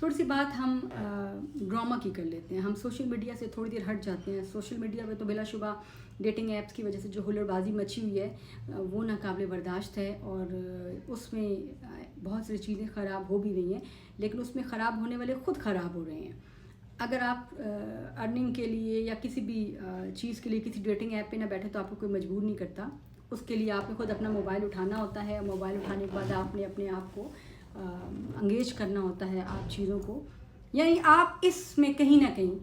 تھوڑی سی بات ہم ڈرامہ کی کر لیتے ہیں. ہم سوشل میڈیا سے تھوڑی دیر ہٹ جاتے ہیں. سوشل میڈیا پہ تو بلا شبہ ڈیٹنگ ایپس کی وجہ سے جو ہلڑ بازی مچی ہوئی ہے وہ ناقابل برداشت ہے, اور اس میں بہت ساری چیزیں خراب ہو بھی رہی ہیں, لیکن اس میں خراب ہونے والے خود خراب ہو رہے ہیں. اگر آپ ارننگ کے لیے یا کسی بھی چیز کے لیے کسی ڈیٹنگ ایپ پہ نہ بیٹھے تو آپ کو کوئی مجبور نہیں کرتا. اس کے لیے آپ نے خود اپنا موبائل اٹھانا ہوتا ہے. موبائل اٹھانے کے بعد آپ نے اپنے آپ کو انگیج کرنا ہوتا ہے آپ چیزوں کو, یعنی آپ اس میں کہیں نہ کہیں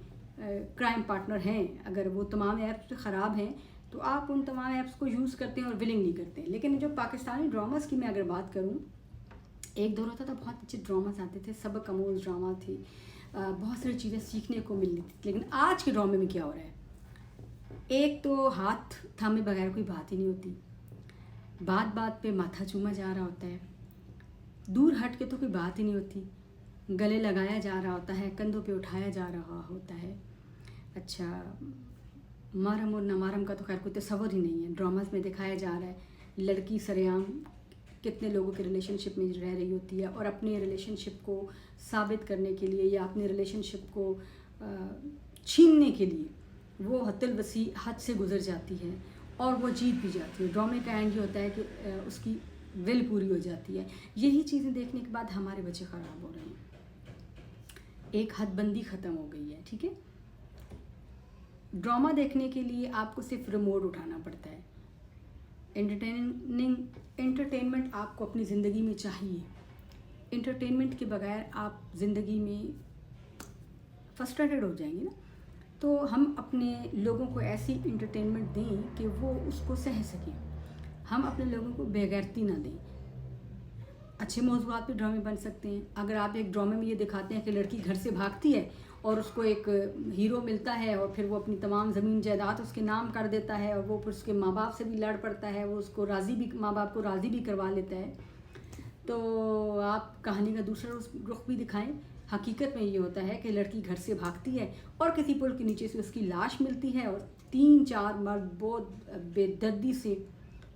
کرائم پارٹنر ہیں. اگر وہ تمام ایپس خراب ہیں تو آپ ان تمام ایپس کو یوز کرتے ہیں اور ولنگ نہیں کرتے ہیں. لیکن جو پاکستانی ڈراماز کی میں اگر بات کروں, ایک دور ہوتا تھا بہت اچھے ڈراماز آتے تھے, سبق آموز ڈرامہ تھی, بہت ساری چیزیں سیکھنے کو مل رہی تھی. لیکن آج کے ڈرامے میں کیا ہو رہا ہے, ایک تو ہاتھ تھامے بغیر کوئی بات ہی نہیں ہوتی, بات بات پہ ماتھا چوما جا رہا ہوتا ہے, دور ہٹ کے تو کوئی بات ہی نہیں ہوتی, گلے لگایا جا رہا ہوتا ہے, کندھوں پہ اٹھایا جا رہا ہوتا ہے. اچھا محرم اور نامحرم کا تو خیر کوئی تصور ہی نہیں ہے. ڈراماز میں دکھایا جا رہا ہے لڑکی سرعام کتنے لوگوں کے ریلیشن شپ میں رہ رہی ہوتی ہے, اور اپنے ریلیشن شپ کو ثابت کرنے کے لیے یا اپنے ریلیشن شپ کو چھیننے کے لیے وہ حد الوسیع حد سے گزر جاتی ہے اور وہ جیت بھی جاتی ہے. ڈرامے کا اینڈ یہ ہوتا ہے کہ اس کی ول پوری ہو جاتی ہے. یہی چیزیں دیکھنے کے بعد ہمارے بچے خراب ہو رہے ہیں. ایک حد بندی ختم ہو گئی ہے. ٹھیک ہے, ڈرامہ دیکھنے کے لیے آپ کو صرف ریموٹ اٹھانا پڑتا ہے. انٹرٹینمنٹ آپ کو اپنی زندگی میں چاہیے. انٹرٹینمنٹ کے بغیر آپ زندگی میں فرسٹریٹڈ ہو جائیں گے نا. تو ہم اپنے لوگوں کو ایسی انٹرٹینمنٹ دیں کہ وہ اس کو سہ سکیں. ہم اپنے لوگوں کو بے غیرتی نہ دیں. اچھے موضوعات پہ ڈرامے بن سکتے ہیں. اگر آپ ایک ڈرامے میں یہ دکھاتے ہیں کہ لڑکی گھر سے بھاگتی ہے اور اس کو ایک ہیرو ملتا ہے اور پھر وہ اپنی تمام زمین جائیداد اس کے نام کر دیتا ہے, اور وہ پھر اس کے ماں باپ سے بھی لڑ پڑتا ہے, وہ اس کو راضی بھی, ماں باپ کو راضی بھی کروا لیتا ہے, تو آپ کہانی کا دوسرا رخ بھی دکھائیں. حقیقت میں یہ ہوتا ہے کہ لڑکی گھر سے بھاگتی ہے اور کسی پل کے نیچے سے اس کی لاش ملتی ہے, اور 3-4 مرد بہت بے دردی سے,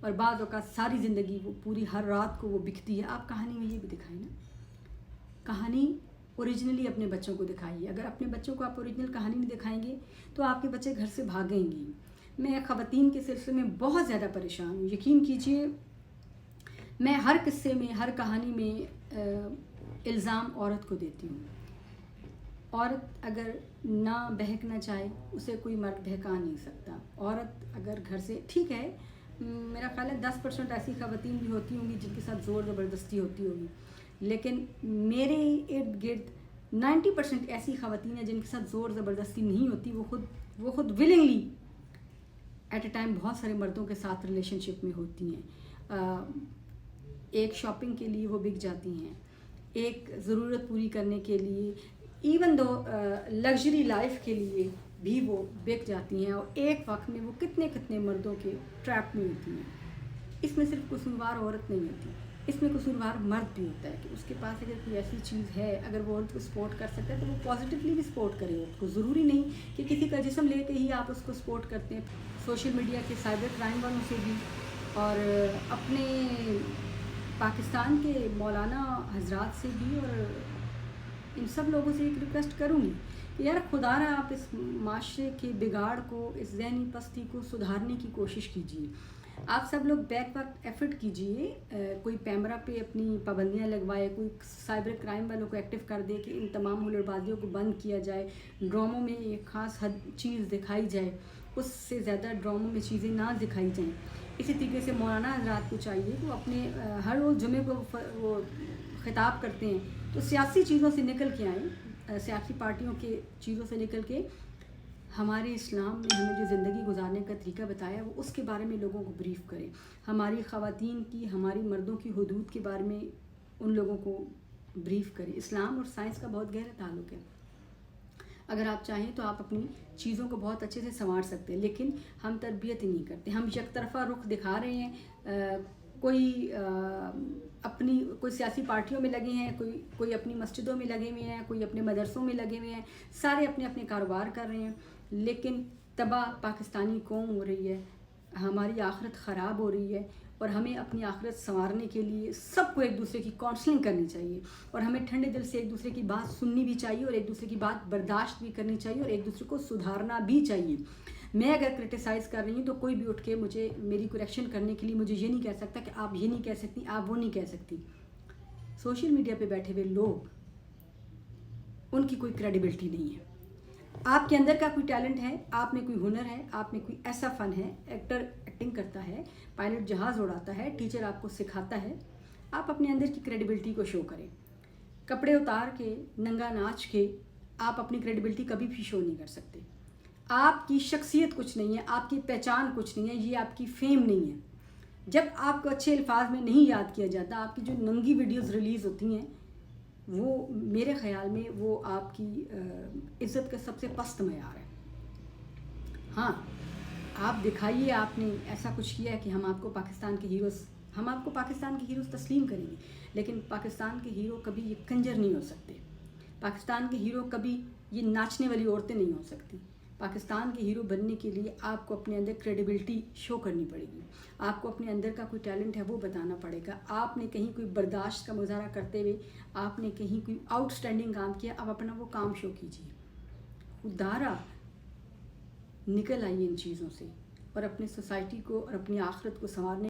اور بعض اوقات ساری زندگی وہ پوری ہر رات کو وہ بکتی ہے. آپ کہانی میں یہ بھی دکھائیں نا. کہانی اوریجنلی اپنے بچوں کو دکھائیے. اگر اپنے بچوں کو آپ اوریجنل کہانی نہیں دکھائیں گے تو آپ کے بچے گھر سے بھاگیں گے. میں خواتین کے سلسلے میں بہت زیادہ پریشان ہوں. یقین کیجئے میں ہر قصے میں, ہر کہانی میں الزام عورت کو دیتی ہوں. عورت اگر نہ بہکنا چاہے اسے کوئی مرد بہکا نہیں سکتا. عورت اگر گھر سے, ٹھیک ہے میرا خیال ہے 10% ایسی خواتین بھی ہوتی ہوں گی جن کے ساتھ زور زبردستی ہوتی ہوگی, لیکن میرے ارد گرد 90% ایسی خواتین ہیں جن کے ساتھ زور زبردستی نہیں ہوتی. وہ خود ولنگلی ایٹ اے ٹائم بہت سارے مردوں کے ساتھ ریلیشن شپ میں ہوتی ہیں. ایک شاپنگ کے لیے وہ بک جاتی ہیں, ایک ضرورت پوری کرنے کے لیے, ایون دو لگژری لائف کے لیے بھی وہ بک جاتی ہیں, اور ایک وقت میں وہ کتنے مردوں کے ٹریپ میں ہوتی ہیں. اس میں صرف قصوروار عورت نہیں ہوتی, اس میں قصوروار مرد بھی ہوتا ہے کہ اس کے پاس اگر کوئی ایسی چیز ہے, اگر وہ عورت کو سپورٹ کر سکتا ہے تو وہ پازیٹیولی بھی سپورٹ کرے عورت کو. ضروری نہیں کہ کسی کا جسم لے کے ہی آپ اس کو سپورٹ کرتے ہیں. سوشل میڈیا کے سائبر کرائم والوں سے بھی, اور اپنے پاکستان کے مولانا حضرات سے بھی, اور ان سب لوگوں سے ایک ریکویسٹ کروں گی کہ یار خدا را آپ اس معاشرے کے بگاڑ کو, اس ذہنی پستی کو سدھارنے کی کوشش کیجیے. آپ سب لوگ بیک وقت ایفرٹ کیجیے. کوئی پیمرا پہ اپنی پابندیاں لگوائے, کوئی سائبر کرائم والوں کو ایکٹیو کر دے کہ ان تمام ہلڑ بازیوں کو بند کیا جائے. ڈراموں میں ایک خاص حد چیز دکھائی جائے, اس سے زیادہ ڈراموں میں چیزیں نہ دکھائی جائیں. اسی طریقے سے مولانا حضرات کو چاہیے کہ وہ اپنے ہر روز جمعے کو وہ خطاب کرتے ہیں تو سیاسی چیزوں سے نکل کے آئیں, سیاسی پارٹیوں کے چیزوں سے نکل کے ہمارے اسلام نے ہمیں جو زندگی گزارنے کا طریقہ بتایا وہ اس کے بارے میں لوگوں کو بریف کریں. ہماری خواتین کی, ہماری مردوں کی حدود کے بارے میں ان لوگوں کو بریف کریں. اسلام اور سائنس کا بہت گہرا تعلق ہے. اگر آپ چاہیں تو آپ اپنی چیزوں کو بہت اچھے سے سنوار سکتے ہیں, لیکن ہم تربیت ہی نہیں کرتے. ہم یک طرفہ رخ دکھا رہے ہیں. کوئی سیاسی پارٹیوں میں لگے ہیں, کوئی اپنی مسجدوں میں لگے ہوئے ہیں, کوئی اپنے مدرسوں میں لگے ہوئے ہیں, سارے اپنے اپنے کاروبار کر رہے ہیں, لیکن تباہ پاکستانی قوم ہو رہی ہے, ہماری آخرت خراب ہو رہی ہے, اور ہمیں اپنی آخرت سنوارنے کے لیے سب کو ایک دوسرے کی کاؤنسلنگ کرنی چاہیے، اور ہمیں ٹھنڈے دل سے ایک دوسرے کی بات سننی بھی چاہیے، اور ایک دوسرے کی بات برداشت بھی کرنی چاہیے، اور ایک دوسرے کو سدھارنا بھی چاہیے۔ میں اگر کرٹیسائز کر رہی ہوں تو کوئی بھی اٹھ کے مجھے میری کریکشن کرنے کے لیے مجھے یہ نہیں کہہ سکتا کہ آپ یہ نہیں کہہ سکتی، آپ وہ نہیں کہہ سکتی۔ سوشل میڈیا پہ بیٹھے ہوئے لوگ، ان کی کوئی کریڈیبلٹی نہیں ہے۔ آپ کے اندر کا کوئی ٹیلنٹ ہے، آپ میں کوئی ہنر ہے، آپ میں کوئی ایسا فن ہے، ایکٹر ایکٹنگ کرتا ہے، پائلٹ جہاز اڑاتا ہے، ٹیچر آپ کو سکھاتا ہے، آپ اپنے اندر کی کریڈیبلٹی کو شو کریں۔ کپڑے اتار کے، ننگا ناچ کے آپ اپنی کریڈیبلٹی کبھی بھی شو نہیں کر سکتے۔ آپ کی شخصیت کچھ نہیں ہے، آپ کی پہچان کچھ نہیں ہے، یہ آپ کی فیم نہیں ہے۔ جب آپ کو اچھے الفاظ میں نہیں یاد کیا جاتا، آپ کی جو ننگی ویڈیوز ریلیز ہوتی ہیں وہ میرے خیال میں وہ آپ کی عزت کا سب سے پست معیار ہے۔ ہاں، آپ دکھائیے آپ نے ایسا کچھ کیا ہے کہ ہم آپ کو پاکستان کے ہیروز تسلیم کریں گے، لیکن پاکستان کے ہیرو کبھی یہ کنجر نہیں ہو سکتے، پاکستان کے ہیرو کبھی یہ ناچنے والی عورتیں نہیں ہو سکتی۔ پاکستان کے ہیرو بننے کے لیے آپ کو اپنے اندر کریڈیبلٹی شو کرنی پڑے گی، آپ کو اپنے اندر کا کوئی ٹیلنٹ ہے وہ بتانا پڑے گا۔ آپ نے کہیں کوئی برداشت کا مظاہرہ کرتے ہوئے آپ نے کہیں کوئی آؤٹ اسٹینڈنگ کام کیا، اب اپنا وہ کام شو کیجیے۔ خوددارا نکل آئیے ان چیزوں سے، اور اپنے سوسائٹی کو اور اپنی آخرت کو سنوارنے